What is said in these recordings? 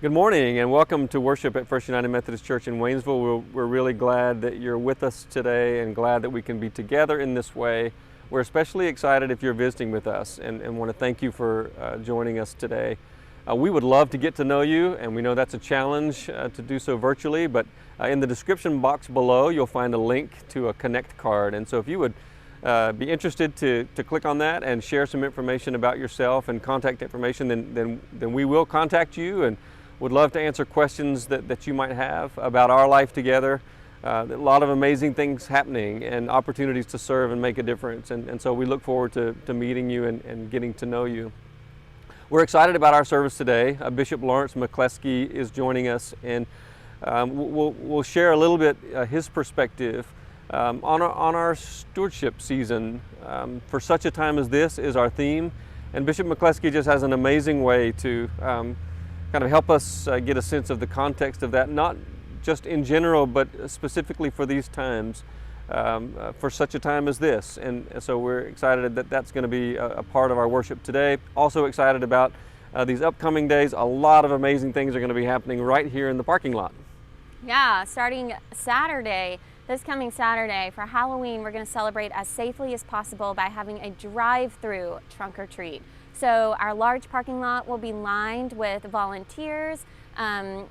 Good morning and welcome to worship at First United Methodist Church in Waynesville. We're really glad that you're with us today and glad that we can be together in this way. We're especially excited if you're visiting with us and want to thank you for joining us today. We would love to get to know you, and we know that's a challenge to do so virtually, but in the description box below you'll find a link to a Connect card. And so if you would be interested to click on that and share some information about yourself and contact information, then we will contact you and would love to answer questions that you might have about our life together. A lot of amazing things happening and opportunities to serve and make a difference. And so we look forward to meeting you and getting to know you. We're excited about our service today. Bishop Lawrence McCleskey is joining us, and we'll share a little bit his perspective on our stewardship season. For such a time as this is our theme. And Bishop McCleskey just has an amazing way to kind of help us get a sense of the context of that, not just in general, but specifically for these times, for such a time as this. And so we're excited that that's going to be a part of our worship today. Also excited about these upcoming days. A lot of amazing things are going to be happening right here in the parking lot. Yeah, starting Saturday, this coming Saturday for Halloween, we're going to celebrate as safely as possible by having a drive-through trunk or treat. So our large parking lot will be lined with volunteers and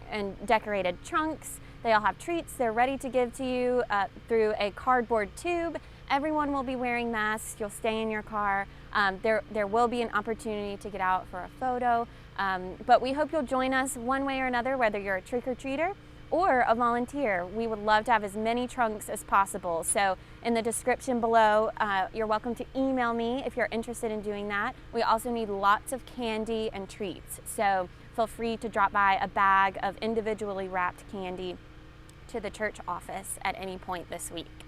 decorated trunks. They all have treats they're ready to give to you through a cardboard tube. Everyone will be wearing masks. You'll stay in your car. There will be an opportunity to get out for a photo. But we hope you'll join us one way or another, whether you're a trick-or-treater or a volunteer. We would love to have as many trunks as possible. So in the description below, you're welcome to email me if you're interested in doing that. We also need lots of candy and treats. So feel free to drop by a bag of individually wrapped candy to the church office at any point this week.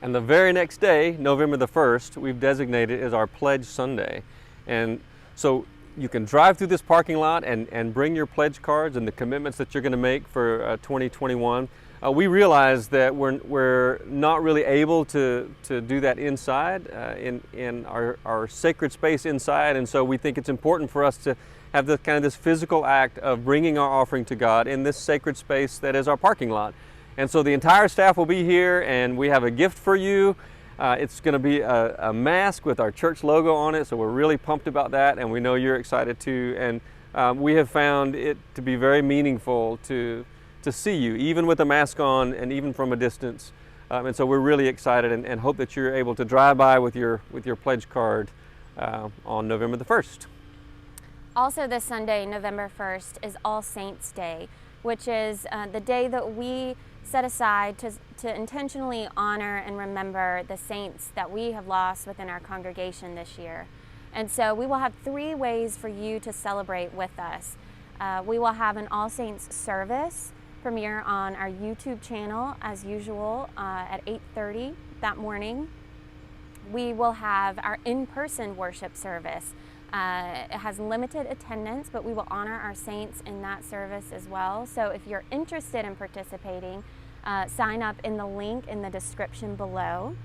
And the very next day, November the 1st, we've designated as our Pledge Sunday. And so you can drive through this parking lot and bring your pledge cards and the commitments that you're going to make for 2021. We realize that we're not really able to do that inside in our sacred space inside, and so we think it's important for us to have this physical act of bringing our offering to God in this sacred space that is our parking lot. And so the entire staff will be here, and we have a gift for you. It's going to be a mask with our church logo on it, so we're really pumped about that, and we know you're excited too. And we have found it to be very meaningful to see you, even with a mask on and even from a distance. And so we're really excited and hope that you're able to drive by with your pledge card on November the 1st. Also this Sunday, November 1st, is All Saints Day, which is the day that we set aside to intentionally honor and remember the saints that we have lost within our congregation this year. And so we will have 3 ways for you to celebrate with us. We will have an All Saints service premiere on our YouTube channel as usual at 8:30 that morning. We will have our in-person worship service. It has limited attendance, but we will honor our saints in that service as well. So if you're interested in participating, sign up in the link in the description below.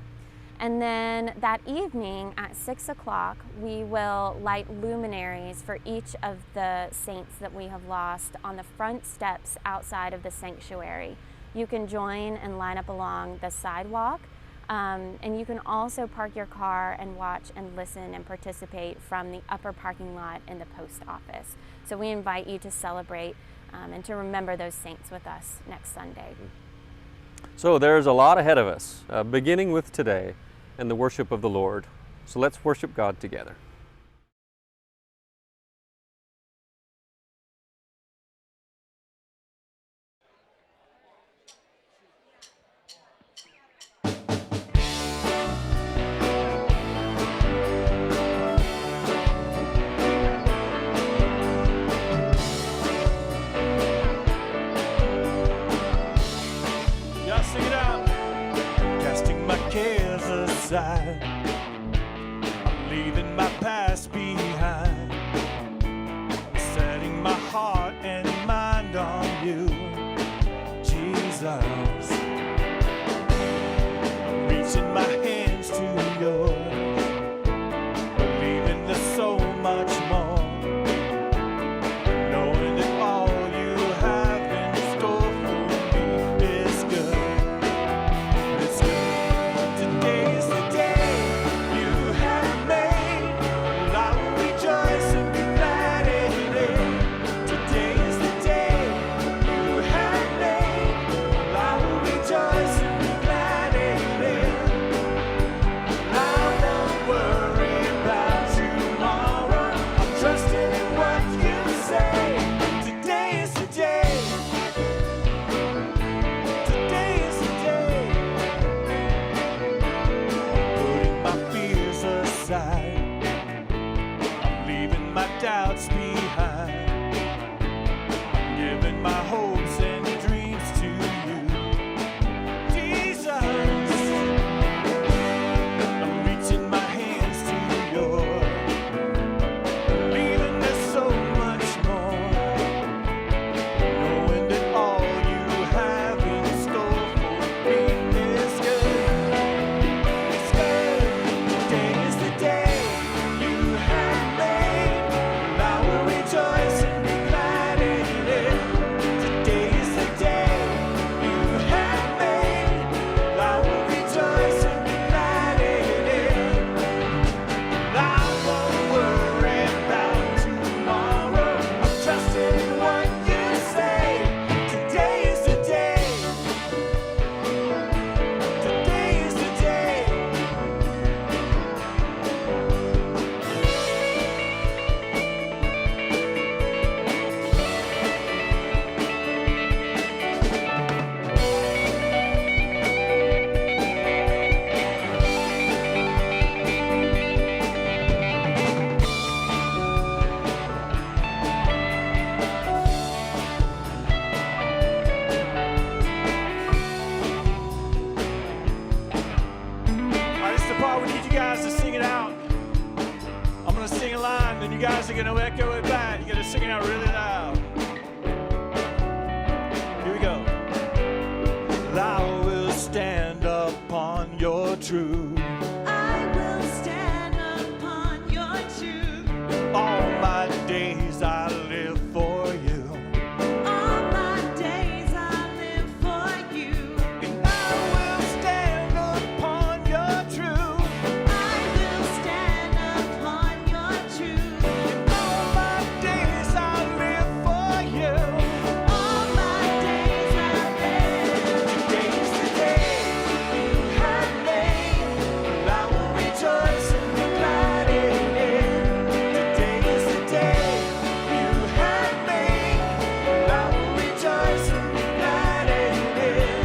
And then that evening at 6 o'clock, we will light luminaries for each of the saints that we have lost on the front steps outside of the sanctuary. You can join and line up along the sidewalk. And you can also park your car and watch and listen and participate from the upper parking lot in the post office. So we invite you to celebrate and to remember those saints with us next Sunday. So there's a lot ahead of us, beginning with today and the worship of the Lord. So let's worship God together. I'm leaving my past behind, setting my heart and mind on you, Jesus. Reaching my hands to yours, believing there's so much more, knowing that all doubts behind. I'm giving my hopes and dreams to you, Jesus. I'm reaching my hands to yours, believing there's so much more, knowing that all you have in store for me is good. It's good. Today is the day you have made, and I will rejoice and be glad in it. Today is the day you have made, and I will rejoice and be glad in it. And I won't worry about tomorrow. I'm trusting in what you say. Today is the day. Today is the day. All right, this is the part we need you guys to sing it out. I'm gonna sing a line, then you guys are gonna echo it back. You're gonna sing it out really loud. Here we go. I will stand upon your truth. I will stand upon your truth. All my days I live for you. All my days I live for you. And I will stand upon your truth. I will stand upon your truth. All my days I live for you. All my days I live. Today is the day you have made, and I will rejoice and be glad in it. Today is the day you have made, and I will rejoice and be glad in it.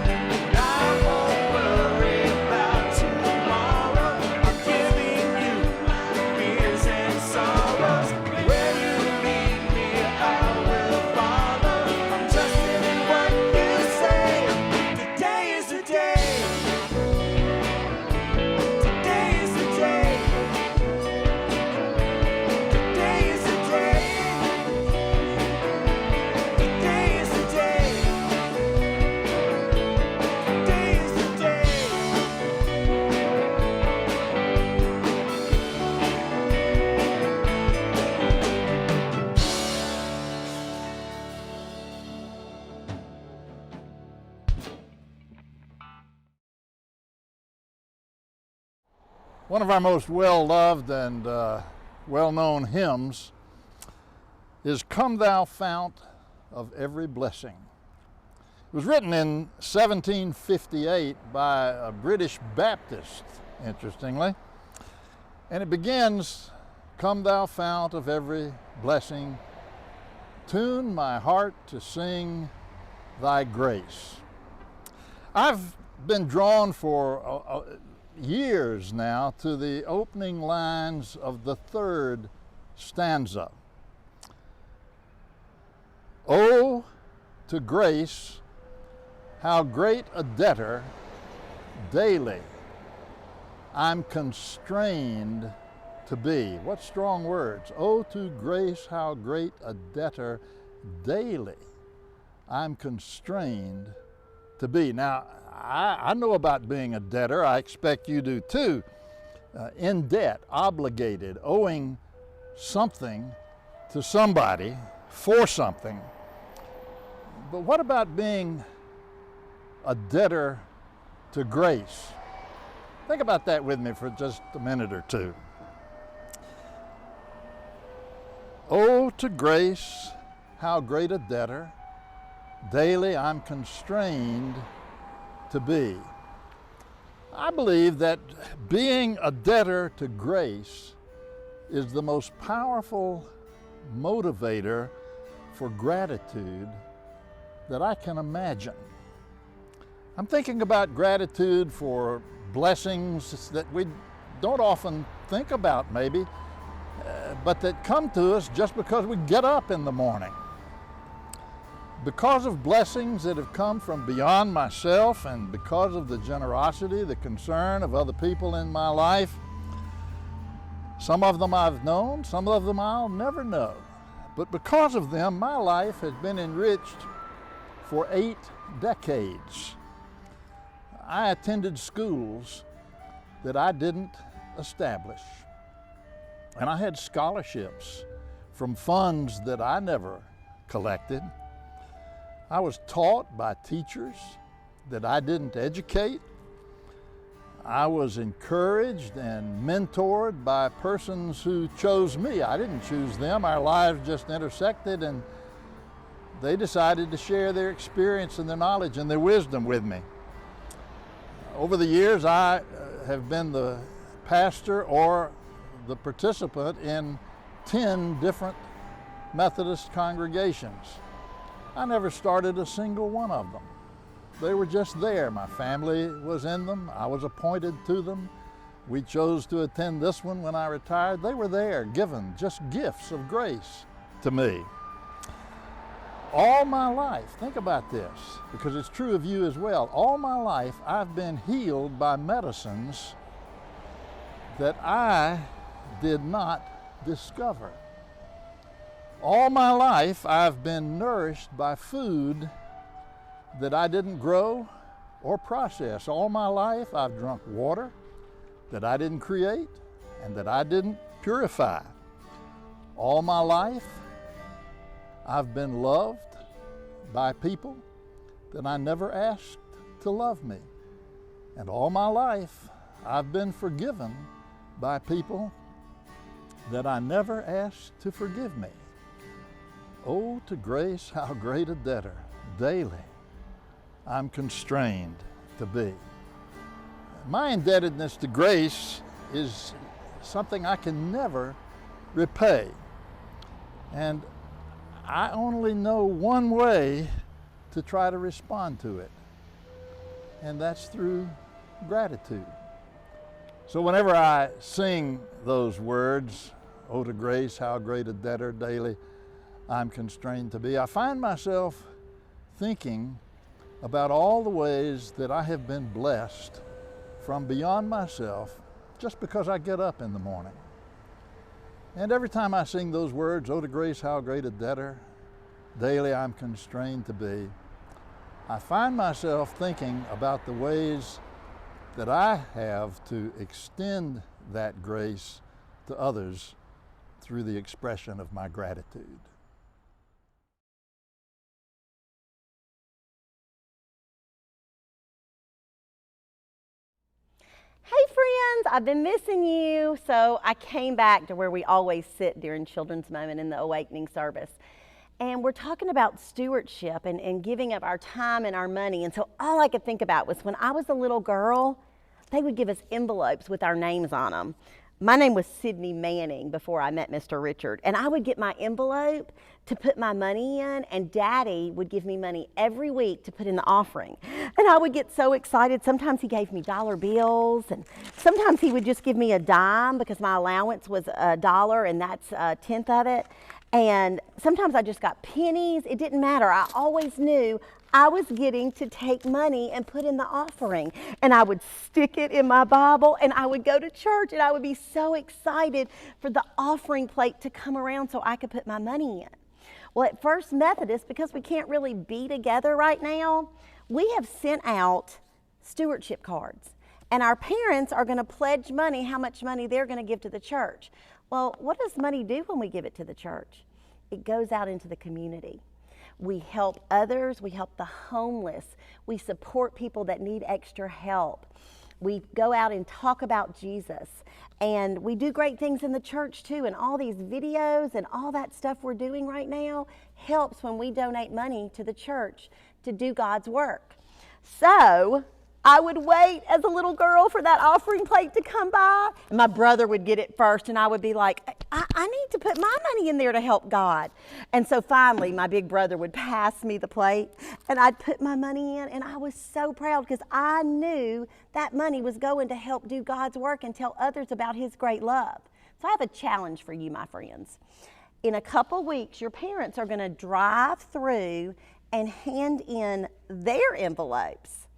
And I won't worry about tomorrow. I'm giving you my fears and sorrows. Where you lead me, I will follow. I'm trusting in what you say. Today is the day. Today is the day. Today is the day. Today is the day. Today is the day. One of our most well-loved and well-known hymns is Come Thou Fount of Every Blessing. It was written in 1758 by a British Baptist, interestingly, and it begins, Come Thou Fount of Every Blessing, tune my heart to sing thy grace. I've been drawn for years now to the opening lines of the third stanza. Oh, to grace, how great a debtor daily I'm constrained to be. What strong words. Oh, to grace, how great a debtor daily I'm constrained to be. Now, I know about being a debtor. I expect you do too. In debt, obligated, owing something to somebody for something. But what about being a debtor to grace? Think about that with me for just a minute or two. Oh, to grace, how great a debtor daily I'm constrained to be. I believe that being a debtor to grace is the most powerful motivator for gratitude that I can imagine. I'm thinking about gratitude for blessings that we don't often think about maybe. but that come to us just because we get up in the morning. Because of blessings that have come from beyond myself and because of the generosity, the concern of other people in my life, some of them I've known, some of them I'll never know. But because of them, my life has been enriched for 8 decades. I attended schools that I didn't establish. And I had scholarships from funds that I never collected. I was taught by teachers that I didn't educate. I was encouraged and mentored by persons who chose me. I didn't choose them. Our lives just intersected, and they decided to share their experience and their knowledge and their wisdom with me. Over the years, I have been the pastor or the participant in 10 different Methodist congregations. I never started a single one of them. They were just there. My family was in them. I was appointed to them. We chose to attend this one when I retired. They were there, given just gifts of grace to me. All my life, think about this, because it's true of you as well. All my life, I've been healed by medicines that I did not discover. All my life, I've been nourished by food that I didn't grow or process. All my life, I've drunk water that I didn't create and that I didn't purify. All my life, I've been loved by people that I never asked to love me. And all my life, I've been forgiven by people that I never asked to forgive me. Oh, to grace, how great a debtor daily I'm constrained to be. My indebtedness to grace is something I can never repay. And I only know one way to try to respond to it, and that's through gratitude. So whenever I sing those words, oh, to grace, how great a debtor daily I'm constrained to be, I find myself thinking about all the ways that I have been blessed from beyond myself just because I get up in the morning. And every time I sing those words, oh, to grace, how great a debtor daily I'm constrained to be, I find myself thinking about the ways that I have to extend that grace to others through the expression of my gratitude. Hey friends, I've been missing you. So I came back to where we always sit during Children's Moment in the Awakening service. And we're talking about stewardship and giving up our time and our money. And so all I could think about was when I was a little girl, they would give us envelopes with our names on them. My name was Sydney Manning before I met Mr. Richard. And I would get my envelope to put my money in, and Daddy would give me money every week to put in the offering. And I would get so excited. Sometimes he gave me dollar bills, and sometimes he would just give me a dime because my allowance was $1 and that's a tenth of it. And sometimes I just got pennies. It didn't matter. I always knew I was getting to take money and put in the offering. And I would stick it in my Bible, and I would go to church, and I would be so excited for the offering plate to come around so I could put my money in. Well, at First Methodist, because we can't really be together right now, we have sent out stewardship cards. And our parents are going to pledge money, how much money they're going to give to the church. Well, what does money do when we give it to the church? It goes out into the community. We help others, we help the homeless, we support people that need extra help. We go out and talk about Jesus, and we do great things in the church too, and all these videos and all that stuff we're doing right now helps when we donate money to the church to do God's work. So I would wait as a little girl for that offering plate to come by. And my brother would get it first, and I would be like, I need to put my money in there to help God. And so finally, my big brother would pass me the plate, and I'd put my money in, and I was so proud because I knew that money was going to help do God's work and tell others about His great love. So I have a challenge for you, my friends. In a couple weeks, your parents are going to drive through and hand in their envelopes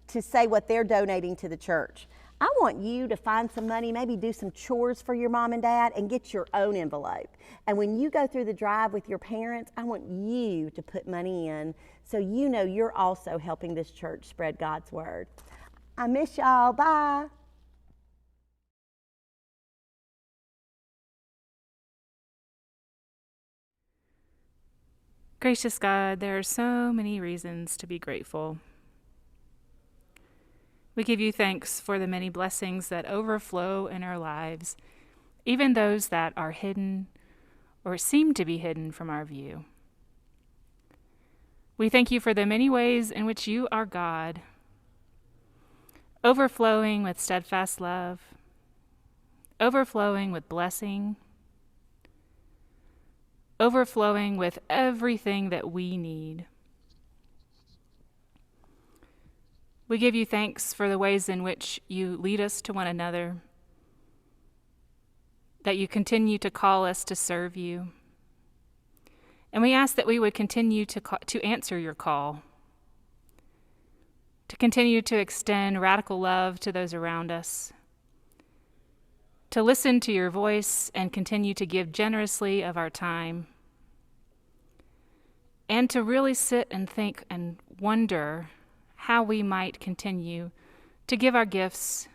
to say what they're donating to the church. I want you to find some money, maybe do some chores for your mom and dad, and get your own envelope. And when you go through the drive with your parents, I want you to put money in so you know you're also helping this church spread God's word. I miss y'all. Bye. Gracious God, there are so many reasons to be grateful. We give you thanks for the many blessings that overflow in our lives, even those that are hidden or seem to be hidden from our view. We thank you for the many ways in which you are God, overflowing with steadfast love, overflowing with blessing, overflowing with everything that we need. We give you thanks for the ways in which you lead us to one another, that you continue to call us to serve you. And we ask that we would continue to answer your call, to continue to extend radical love to those around us, to listen to your voice and continue to give generously of our time, and to really sit and think and wonder how we might continue to give our gifts,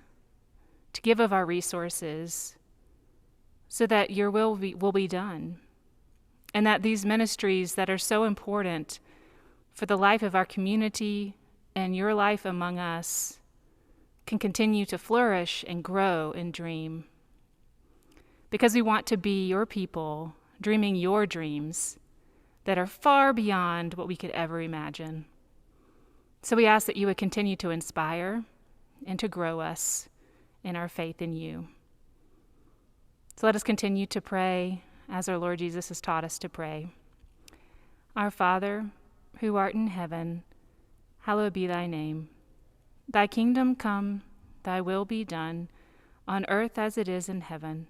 to give of our resources, so that your will be done, and that these ministries that are so important for the life of our community and your life among us can continue to flourish and grow and dream. Because we want to be your people, dreaming your dreams that are far beyond what we could ever imagine. So we ask that you would continue to inspire and to grow us in our faith in you. So let us continue to pray as our Lord Jesus has taught us to pray. Our Father, who art in heaven, hallowed be thy name. Thy kingdom come, thy will be done, on earth as it is in heaven.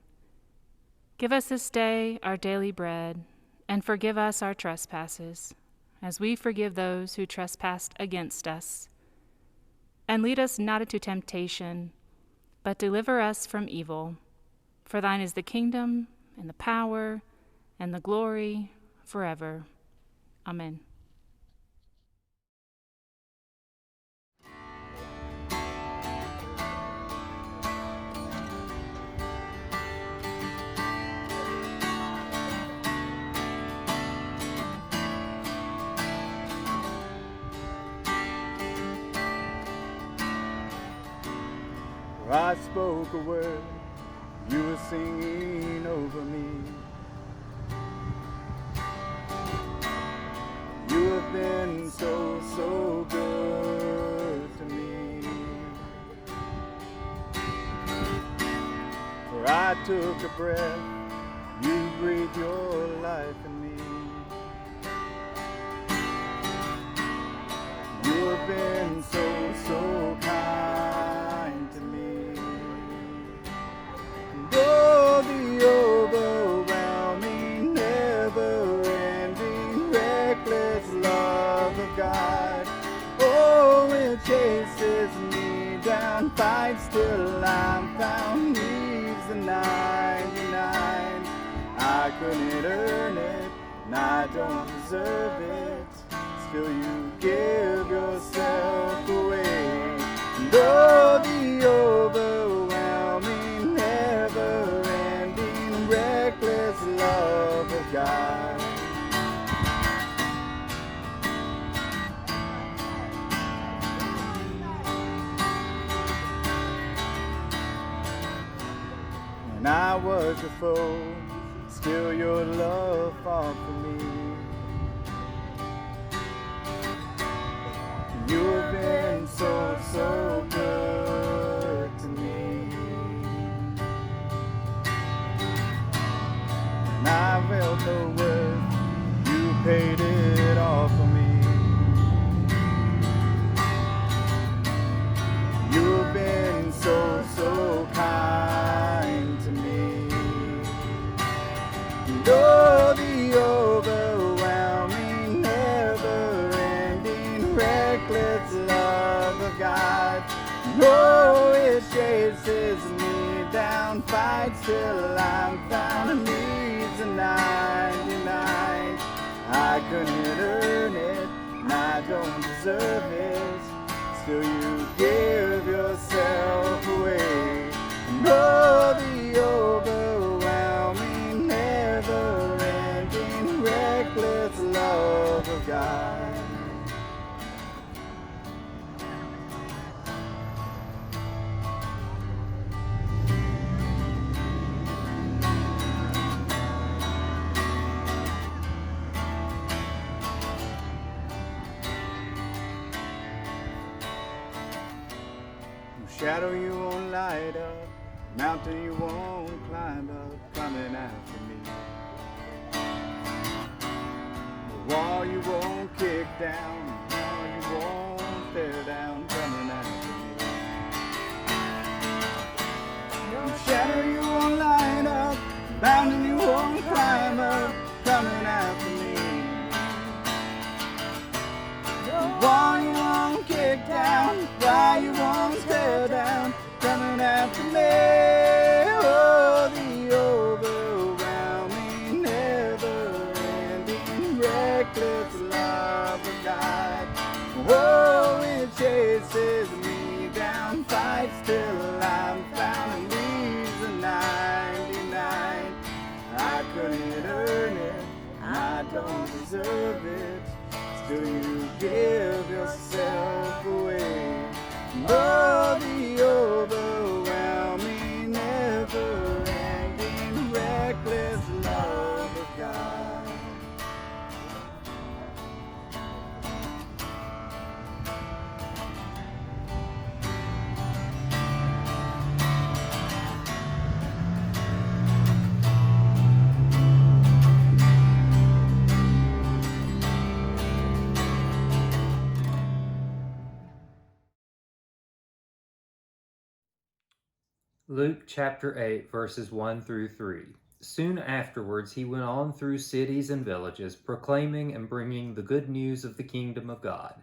Give us this day our daily bread, and forgive us our trespasses, as we forgive those who trespass against us. And lead us not into temptation, but deliver us from evil. For thine is the kingdom, and the power, and the glory, forever. Amen. I spoke a word, you were singing over me. You have been so, so good to me. For I took a breath, you breathed your life in me. You have been so, so kind to me. And oh, the overwhelming, never-ending, reckless love of God. Oh, it chases me down, fights till I'm found, leaves the 99. I couldn't earn it, and I don't deserve it. Still you give yourself away. And oh, the overwhelming, never-ending, reckless love of God. When I was your foe, still your love fought for me. You have been so, so good to me. And I felt no worth, you paid it all for me. You have been so, so kind to me. fight till I'm found, and leaves the 99. I couldn't earn it, and I don't deserve it. Still you give yourself away. And oh, the overwhelming, never-ending, reckless love of God. Shadow you won't light up, mountain you won't climb up, coming after me. The wall you won't kick down, wall you won't tear down, coming after me. Shadow you won't light up, mountain you won't climb up, coming after me. Wall you won't kick down, why you won't tear down, coming after me. Oh, the overwhelming, never-ending, reckless love of God. Oh, it chases me down, fights till I'm found, and leaves the 99. I couldn't earn it, I don't deserve it. Still you give yourself away. Oh, the overwhelming, never-ending, reckless love of God. Luke chapter 8, verses 1 through 3. Soon afterwards he went on through cities and villages, proclaiming and bringing the good news of the kingdom of God.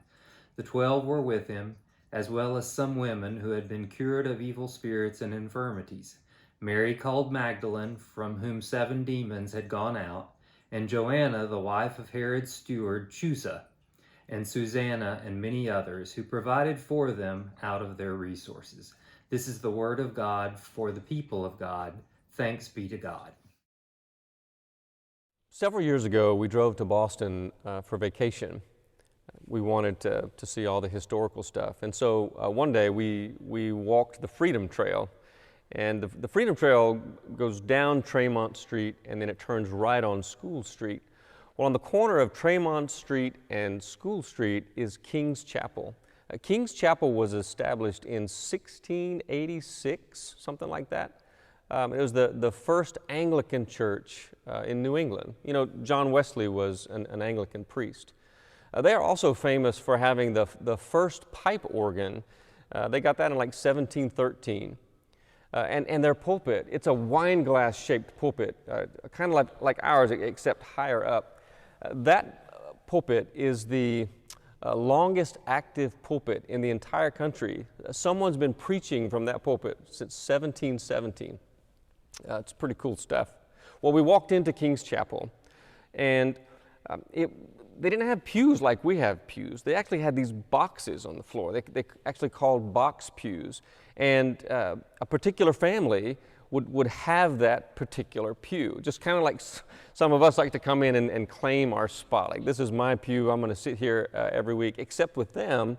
The 12 were with him, as well as some women who had been cured of evil spirits and infirmities. Mary called Magdalene, from whom 7 demons had gone out, and Joanna, the wife of Herod's steward, Chusa, and Susanna, and many others, who provided for them out of their resources. This is the word of God for the people of God. Thanks be to God. Several years ago, we drove to Boston for vacation. We wanted to see all the historical stuff. And so one day we walked the Freedom Trail. And the Freedom Trail goes down Tremont Street, and then it turns right on School Street. Well, on the corner of Tremont Street and School Street is King's Chapel. King's Chapel was established in 1686, something like that. It was the first Anglican church in New England. You know, John Wesley was an Anglican priest. They are also famous for having the first pipe organ. They got that in like 1713. And their pulpit, it's a wine glass shaped pulpit, kind of like ours, except higher up. That pulpit is the longest active pulpit in the entire country. Someone's been preaching from that pulpit since 1717. It's pretty cool stuff. Well, we walked into King's Chapel, and they didn't have pews like we have pews. They actually had these boxes on the floor. They actually called box pews. And a particular family would have that particular pew. Just kind of like some of us like to come in and claim our spot. Like, this is my pew, I'm going to sit here every week. Except with them,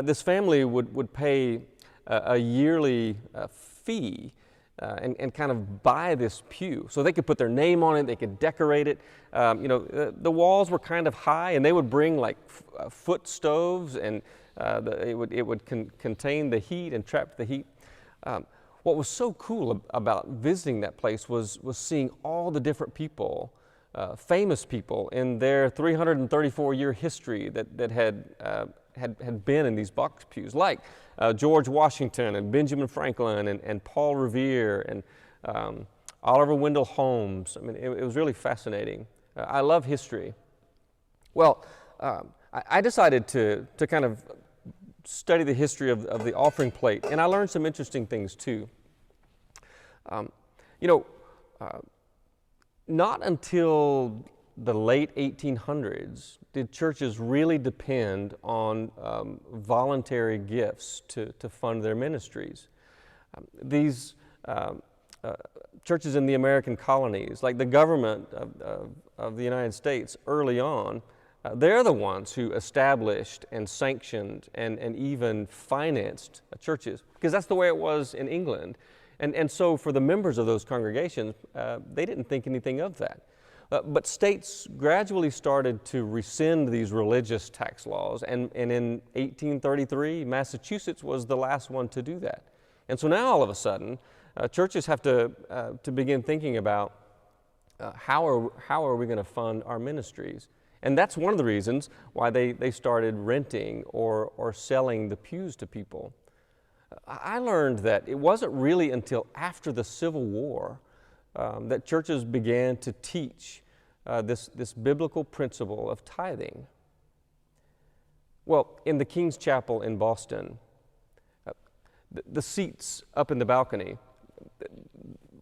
this family would pay a yearly fee and kind of buy this pew. So they could put their name on it, they could decorate it. The walls were kind of high, and they would bring like foot stoves, and it would contain the heat and trap the heat. What was so cool about visiting that place was seeing all the different people, famous people in their 334-year history that had been in these box pews, like George Washington and Benjamin Franklin and Paul Revere and Oliver Wendell Holmes. I mean, it was really fascinating. I love history. Well, I decided to kind of study the history of the offering plate, and I learned some interesting things too. You know, not until the late 1800s did churches really depend on voluntary gifts to fund their ministries. These churches in the American colonies, like the government of the United States early on, they're the ones who established and sanctioned and even financed churches, because that's the way it was in England. And so for the members of those congregations, they didn't think anything of that. But states gradually started to rescind these religious tax laws, and in 1833, Massachusetts was the last one to do that. And so now all of a sudden, churches have to begin thinking about how are we going to fund our ministries? And that's one of the reasons why they started renting or selling the pews to people. I learned that it wasn't really until after the Civil War that churches began to teach this biblical principle of tithing. Well, in the King's Chapel in Boston, the seats up in the balcony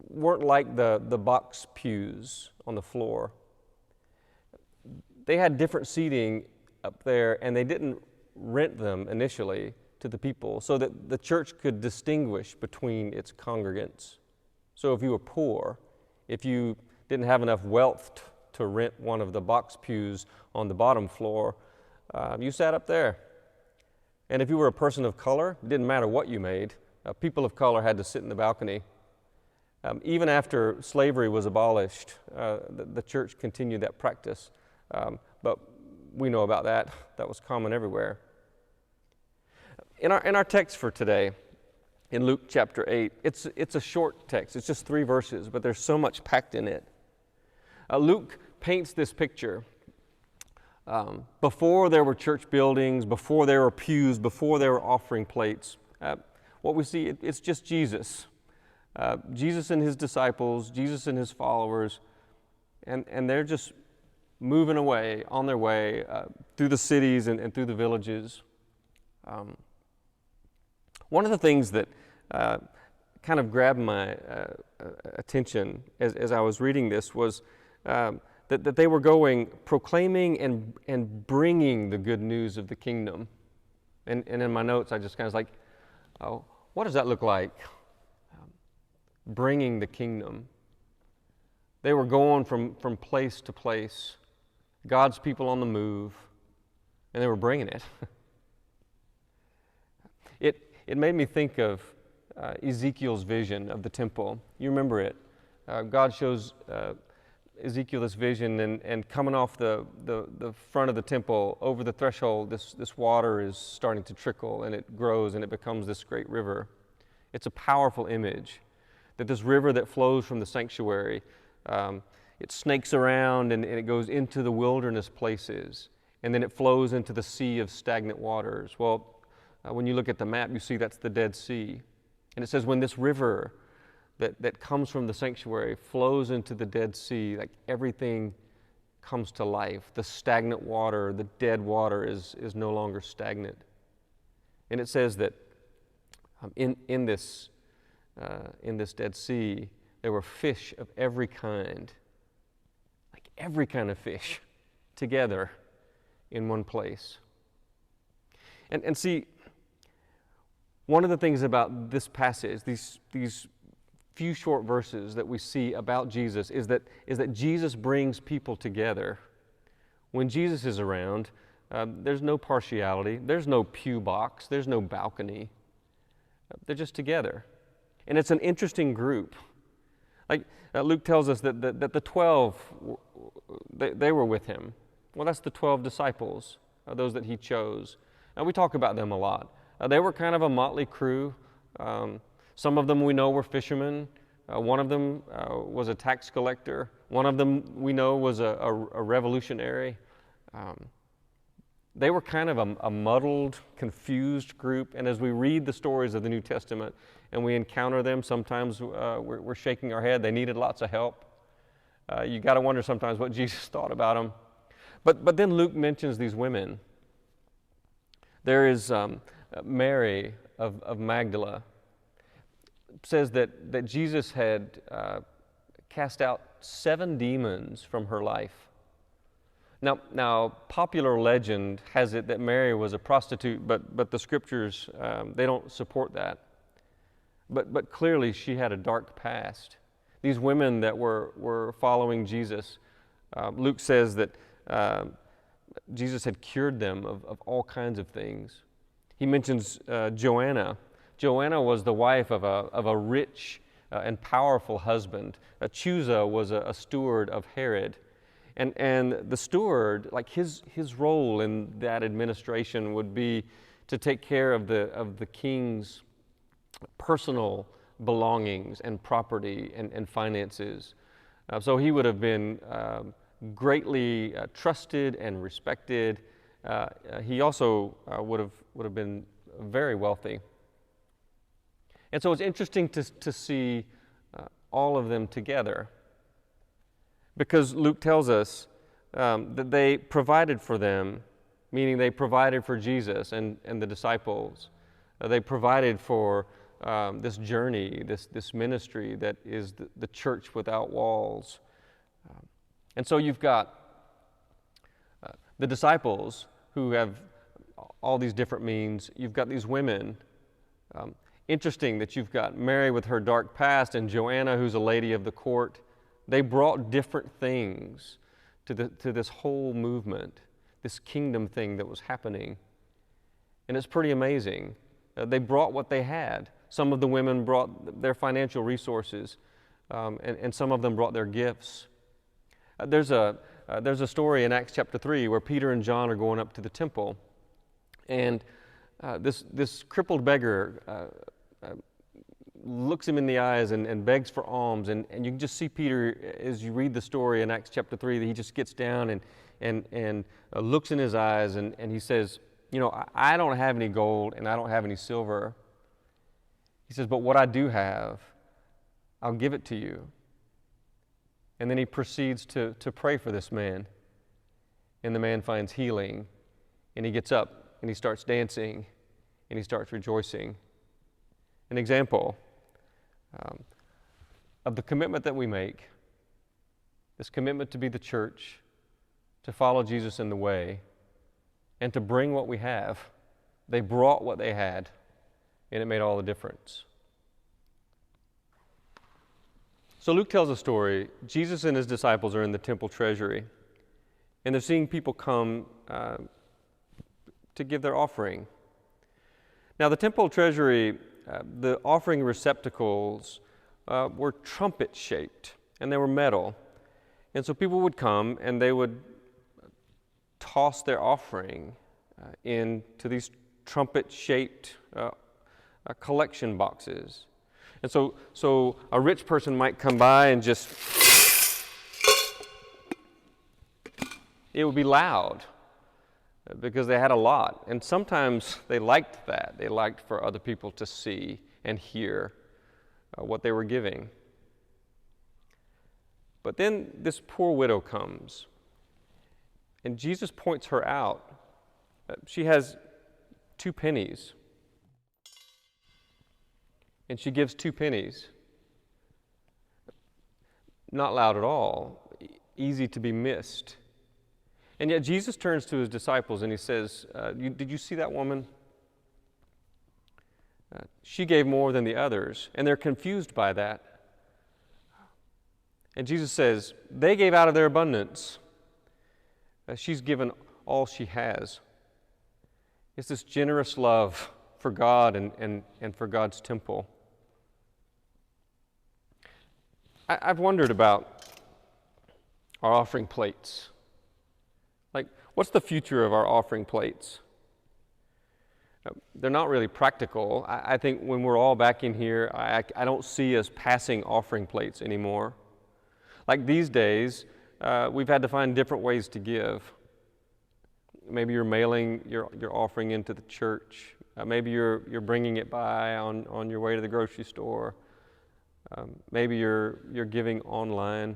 weren't like the box pews on the floor. They had different seating up there, and they didn't rent them initially to the people so that the church could distinguish between its congregants. So if you were poor, if you didn't have enough wealth to rent one of the box pews on the bottom floor, you sat up there. And if you were a person of color, it didn't matter what you made, people of color had to sit in the balcony. Even after slavery was abolished, the church continued that practice. But we know about that. That was common everywhere. In our text for today, in Luke chapter 8, it's a short text. It's just 3 verses, but there's so much packed in it. Luke paints this picture. Before there were church buildings, before there were pews, before there were offering plates, what we see, it's just Jesus. Jesus and his disciples, Jesus and his followers, and they're just moving away, on their way through the cities and through the villages. One of the things that kind of grabbed my attention as I was reading this was that they were going, proclaiming and bringing the good news of the kingdom. And in my notes, I just kind of was like, oh, what does that look like? Bringing the kingdom. They were going from place to place, God's people on the move, and they were bringing it. It made me think of Ezekiel's vision of the temple. You remember it. God shows Ezekiel this vision, and coming off the front of the temple, over the threshold, this water is starting to trickle, and it grows, and it becomes this great river. It's a powerful image, that this river that flows from the sanctuary, it snakes around, and it goes into the wilderness places, and then it flows into the sea of stagnant waters. Well, when you look at the map, you see that's the Dead Sea. And it says when this river that comes from the sanctuary flows into the Dead Sea, like everything comes to life. The stagnant water, the dead water is no longer stagnant. And it says that in this Dead Sea, there were fish of every kind, like every kind of fish, together in one place. And see, one of the things about this passage, these few short verses that we see about Jesus, is that Jesus brings people together. When Jesus is around, there's no partiality, there's no pew box, there's no balcony. They're just together. And it's an interesting group. Like Luke tells us that the 12, they were with him. Well, that's the 12 disciples, those that he chose. And we talk about them a lot. They were kind of a motley crew. Some of them we know were fishermen. One of them was a tax collector. One of them we know was a revolutionary. They were kind of a muddled, confused group. And as we read the stories of the New Testament and we encounter them, sometimes we're shaking our head. They needed lots of help. You got to wonder sometimes what Jesus thought about them. But then Luke mentions these women. There is Mary of Magdala. says that Jesus had cast out 7 demons from her life. Now, popular legend has it that Mary was a prostitute, but the scriptures, they don't support that. But clearly she had a dark past. These women that were following Jesus, Luke says that Jesus had cured them of all kinds of things. He mentions Joanna. Joanna was the wife of a rich and powerful husband. Chusa was a steward of Herod. And the steward, like his role in that administration would be to take care of the king's personal belongings and property and finances. So he would have been greatly trusted and respected. He also would have been very wealthy. And so it's interesting to see all of them together, because Luke tells us that they provided for them, meaning they provided for Jesus and the disciples. They provided for this journey, this ministry that is the church without walls. And so you've got the disciples who have all these different means. You've got these women. Interesting that you've got Mary with her dark past and Joanna, who's a lady of the court. They brought different things to this whole movement, this kingdom thing that was happening. And it's pretty amazing. They brought what they had. Some of the women brought their financial resources, and some of them brought their gifts. There's a story in Acts chapter 3 where Peter and John are going up to the temple, and this crippled beggar looks him in the eyes and begs for alms, and you can just see Peter, as you read the story in Acts chapter 3, that he just gets down and looks in his eyes, and he says, I don't have any gold and I don't have any silver. He says, but what I do have, I'll give it to you. And then he proceeds to pray for this man, and the man finds healing, and he gets up and he starts dancing and he starts rejoicing. An example of the commitment that we make, this commitment to be the church, to follow Jesus in the way, and to bring what we have. They brought what they had, and it made all the difference. So Luke tells a story. Jesus and his disciples are in the temple treasury, and they're seeing people come to give their offering. Now, the temple treasury, the offering receptacles were trumpet-shaped, and they were metal. And so people would come, and they would toss their offering into these trumpet-shaped collection boxes. And so a rich person might come by and just, it would be loud because they had a lot. And sometimes they liked that. They liked for other people to see and hear what they were giving. But then this poor widow comes, and Jesus points her out. She has 2 pennies. And she gives 2 pennies. Not loud at all, easy to be missed. And yet Jesus turns to his disciples and he says, did you see that woman? She gave more than the others, and they're confused by that. And Jesus says, they gave out of their abundance. She's given all she has. It's this generous love for God and for God's temple. I've wondered about our offering plates. Like, what's the future of our offering plates? They're not really practical. I think when we're all back in here, I don't see us passing offering plates anymore. Like these days, we've had to find different ways to give. Maybe you're mailing your offering into the church. Maybe you're bringing it by on your way to the grocery store. Maybe you're giving online.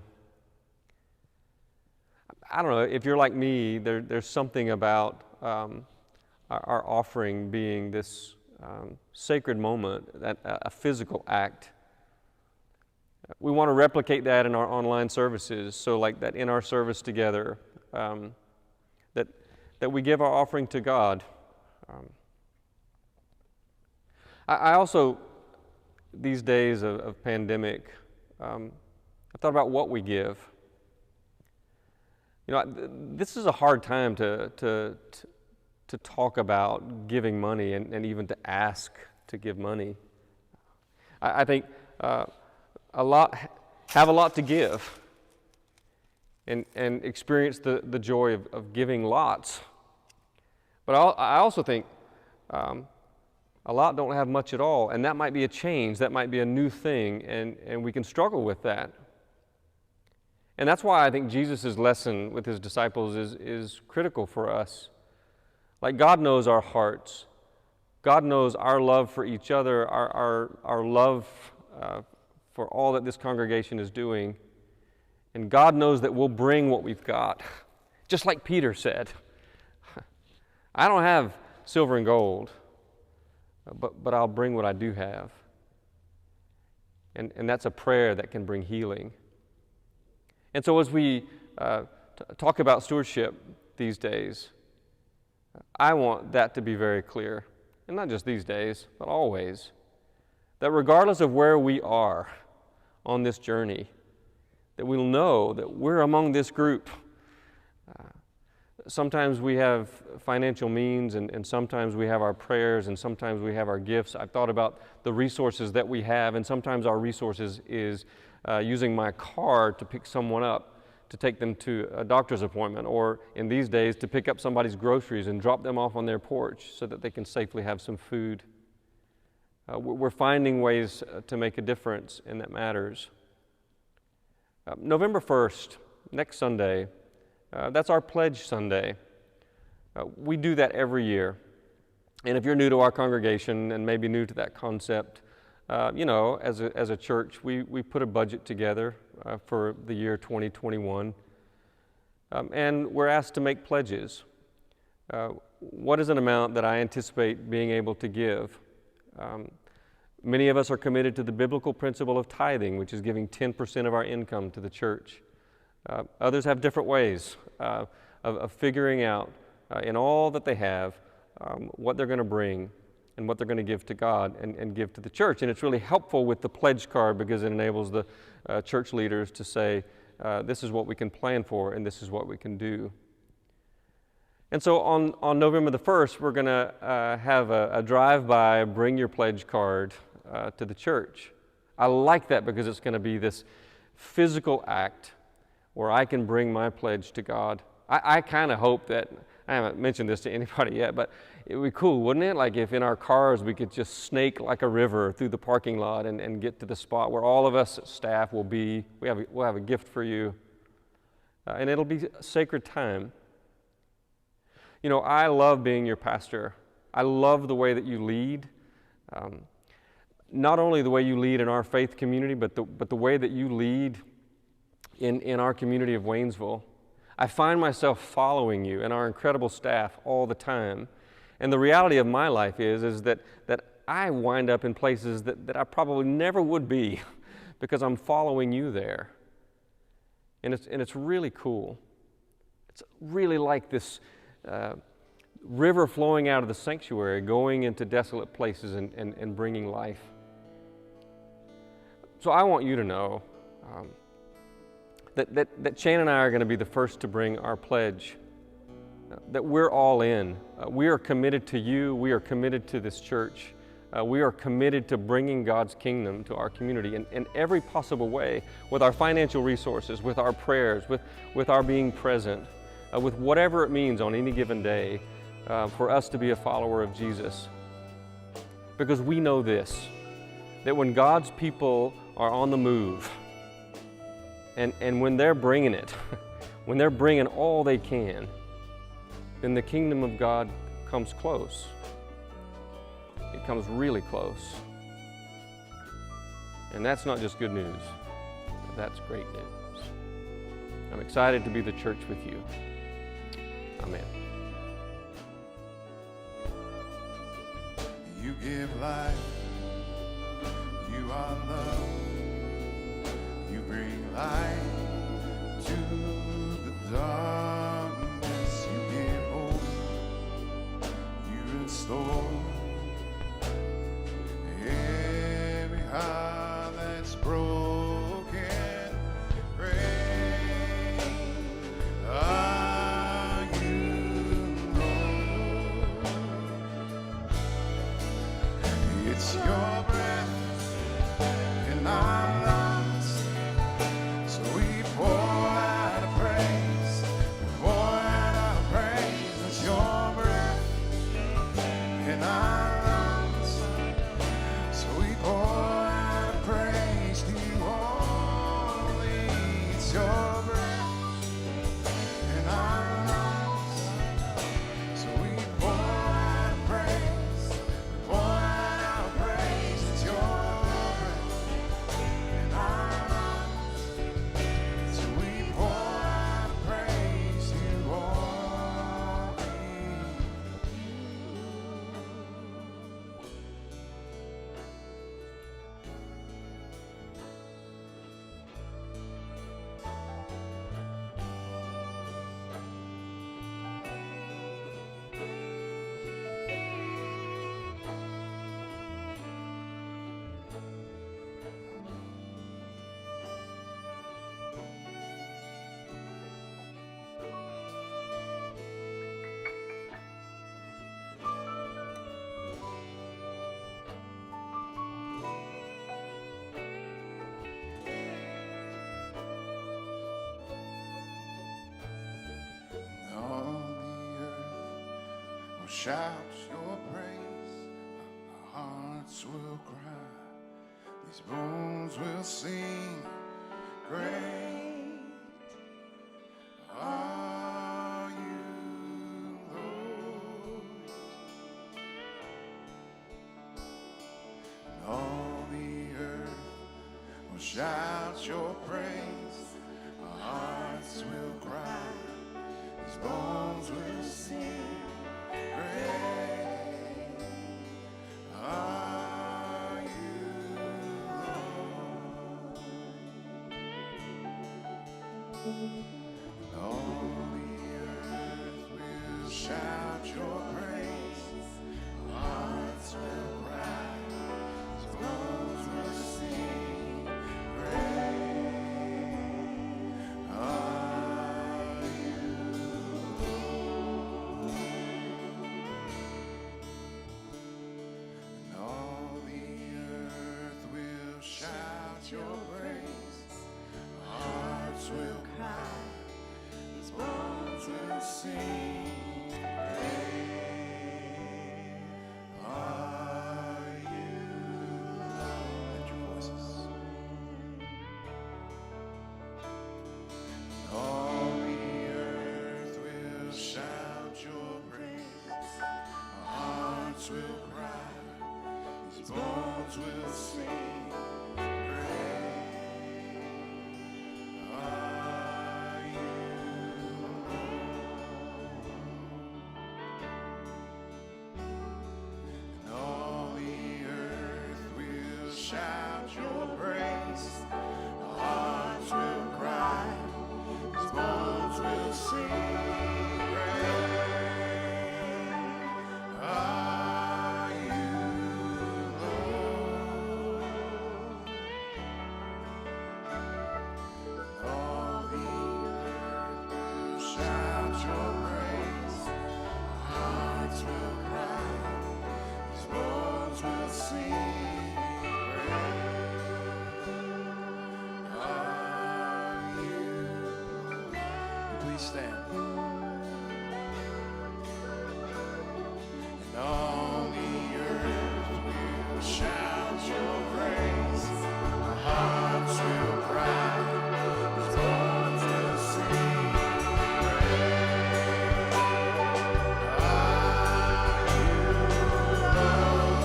I don't know, if you're like me, there's something about our offering being this sacred moment, a physical act. We want to replicate that in our online services, so like that in our service together, that we give our offering to God. I also, these days of pandemic, I thought about what we give. You know, this is a hard time to talk about giving money and even to ask to give money. I think have a lot to give and experience the joy of giving lots. But I also think a lot don't have much at all, and that might be a change, that might be a new thing, and we can struggle with that. And that's why I think Jesus' lesson with his disciples is critical for us. Like, God knows our hearts. God knows our love for each other, our love for all that this congregation is doing. And God knows that we'll bring what we've got. Just like Peter said, I don't have silver and gold, but I'll bring what I do have. And that's a prayer that can bring healing. And so as we talk about stewardship these days, I want that to be very clear. And not just these days, but always. That regardless of where we are on this journey, that we'll know that we're among this group. Sometimes we have financial means, and sometimes we have our prayers, and sometimes we have our gifts. I've thought about the resources that we have, and sometimes our resources is using my car to pick someone up, to take them to a doctor's appointment, or in these days to pick up somebody's groceries and drop them off on their porch so that they can safely have some food. We're finding ways to make a difference, and that matters. November 1st, next Sunday, that's our Pledge Sunday. We do that every year. And if you're new to our congregation and maybe new to that concept, as a church, we put a budget together for the year 2021. And we're asked to make pledges. What is an amount that I anticipate being able to give? Many of us are committed to the biblical principle of tithing, which is giving 10% of our income to the church. Others have different ways of figuring out in all that they have what they're going to bring and what they're going to give to God and give to the church. And it's really helpful with the pledge card because it enables the church leaders to say, this is what we can plan for and this is what we can do. And so on November the 1st, we're going to have a drive-by, bring your pledge card to the church. I like that because it's going to be this physical act where I can bring my pledge to God. I kind of hope that, I haven't mentioned this to anybody yet, but it would be cool, wouldn't it? Like if in our cars we could just snake like a river through the parking lot and get to the spot where all of us staff will be. We'll have a gift for you. And it'll be a sacred time. You know, I love being your pastor. I love the way that you lead. Not only the way you lead in our faith community, but the way that you lead in our community of Waynesville. I find myself following you and our incredible staff all the time. And the reality of my life is that I wind up in places that I probably never would be because I'm following you there. And it's really cool. It's really like this river flowing out of the sanctuary, going into desolate places and bringing life. So I want you to know that Shane and I are going to be the first to bring our pledge, that we're all in. We are committed to you. We are committed to this church. We are committed to bringing God's kingdom to our community in every possible way, with our financial resources, with our prayers, with our being present, with whatever it means on any given day for us to be a follower of Jesus. Because we know this, that when God's people are on the move, and when they're bringing it, when they're bringing all they can, then the kingdom of God comes close. It comes really close. And that's not just good news, that's great news. I'm excited to be the church with you. Amen. You give life. You are love. You bring light to the darkness. You give hope. You restore every heart that's broken. Great are you, Lord. It's your breath in our lungs, so we pour out a praise. We pour out our praise. It's your breath in our lungs, so we pour out a praise to you only. It's your breath in our lungs, so we pour out a praise. We pour out our praise. It's your breath in our lungs, so we pour out a praise to you only. All the earth will shout your praise. Our hearts will cry. These bones will sing. Great are you, Lord. And all the earth will shout your praise. Our hearts will cry. These bones will sing. Great are you, Lord. And all the earth will shout your praise. Our hearts will cry. These bones will sing. Great are you, Lord. And all the earth will shout your praise. Our hearts will cry. These bones will sing. Great are you, Lord. Lift your voices. All the earth will shout your praise. Our hearts will cry. These bones will sing. Great are you, Lord. And all the earth will shout your praise. Our hearts will cry. These bones will sing. Great are you, Lord. All the earth will shout your praise. Our hearts will cry. These bones will sing. Great are you. Please stand. And all the earth will shout your praise. Our hearts will cry. These bones will sing. Great are you, Lord.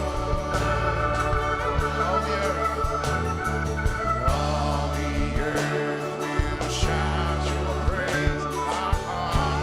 All the earth will shout your praise. Our hearts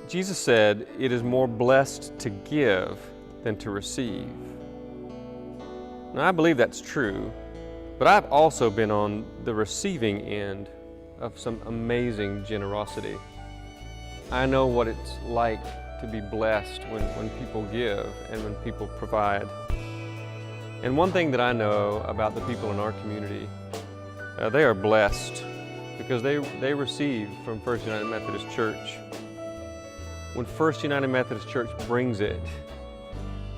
Jesus said, "It is more blessed to give than to receive." Now, I believe that's true, but I've also been on the receiving end of some amazing generosity. I know what it's like to be blessed when people give and when people provide. And one thing that I know about the people in our community, they are blessed because they receive from First United Methodist Church. When First United Methodist Church brings it,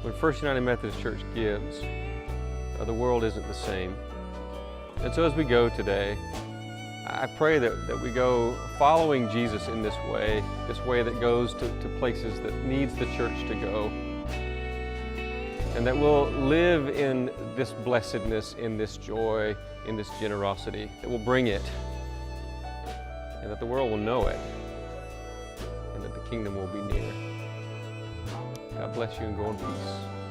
when First United Methodist Church gives, the world isn't the same. And so as we go today, I pray that we go following Jesus in this way that goes to places that needs the church to go. And that we'll live in this blessedness, in this joy, in this generosity, that will bring it, and that the world will know it, and that the kingdom will be near. God bless you and go in peace.